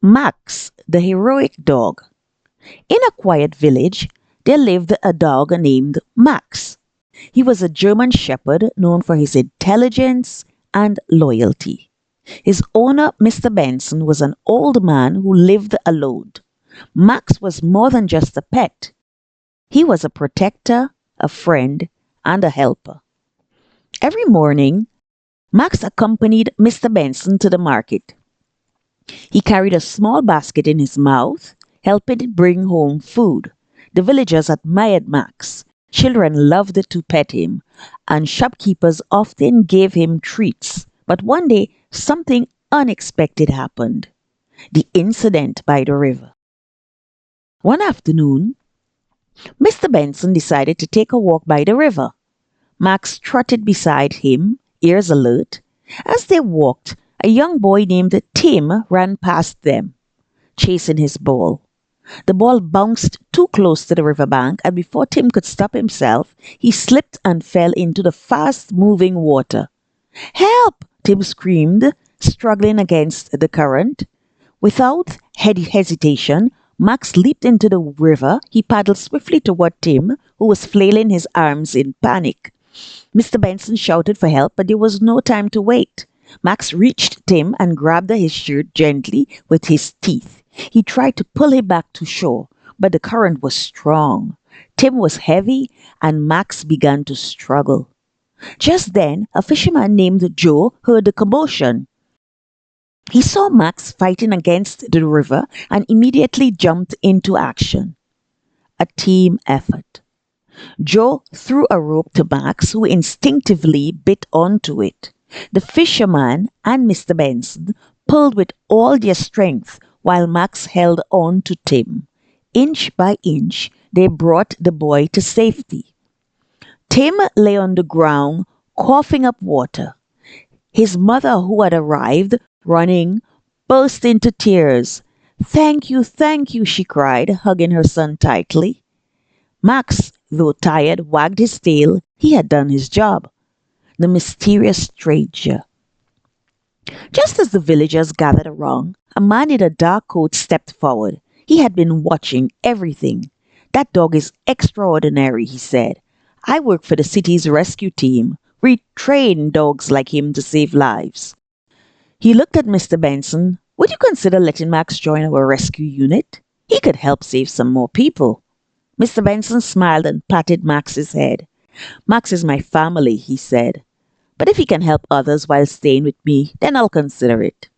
Max, the heroic dog. In a quiet village, there lived a dog named Max. He was a German shepherd known for his intelligence and loyalty. His owner, Mr. Benson, was an old man who lived alone. Max was more than just a pet. He was a protector, a friend, and a helper. Every morning, Max accompanied Mr. Benson to the market. He carried a small basket in his mouth, helping it bring home food. The villagers admired Max. Children loved to pet him, and shopkeepers often gave him treats. But one day, something unexpected happened. The incident by the river. One afternoon, Mr. Benson decided to take a walk by the river. Max trotted beside him, ears alert. As they walked, a young boy named Tim ran past them, chasing his ball. The ball bounced too close to the riverbank, and before Tim could stop himself, he slipped and fell into the fast moving water. Help! Tim screamed, struggling against the current. Without hesitation, Max leaped into the river. He paddled swiftly toward Tim, who was flailing his arms in panic. Mr. Benson shouted for help, but there was no time to wait. Max reached Tim and grabbed his shirt gently with his teeth. He tried to pull him back to shore, but the current was strong. Tim was heavy, and Max began to struggle. Just then, a fisherman named Joe heard the commotion. He saw Max fighting against the river and immediately jumped into action. A team effort. Joe threw a rope to Max, who instinctively bit onto it. The fisherman and Mr. Benson pulled with all their strength while Max held on to Tim. Inch by inch, they brought the boy to safety. Tim lay on the ground, coughing up water. His mother, who had arrived, running, burst into tears. Thank you, she cried, hugging her son tightly. Max, though tired, wagged his tail. He had done his job. The mysterious stranger. Just as the villagers gathered around, a man in a dark coat stepped forward. He had been watching everything. That dog is extraordinary, he said. I work for the city's rescue team. We train dogs like him to save lives. He looked at Mr. Benson. Would you consider letting Max join our rescue unit? He could help save some more people. Mr. Benson smiled and patted Max's head. Max is my family, he said. But if he can help others while staying with me, then I'll consider it.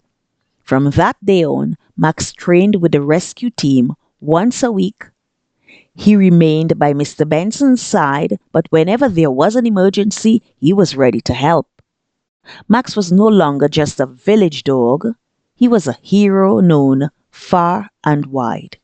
From that day on, Max trained with the rescue team once a week. He remained by Mr. Benson's side, but whenever there was an emergency, he was ready to help. Max was no longer just a village dog. He was a hero known far and wide.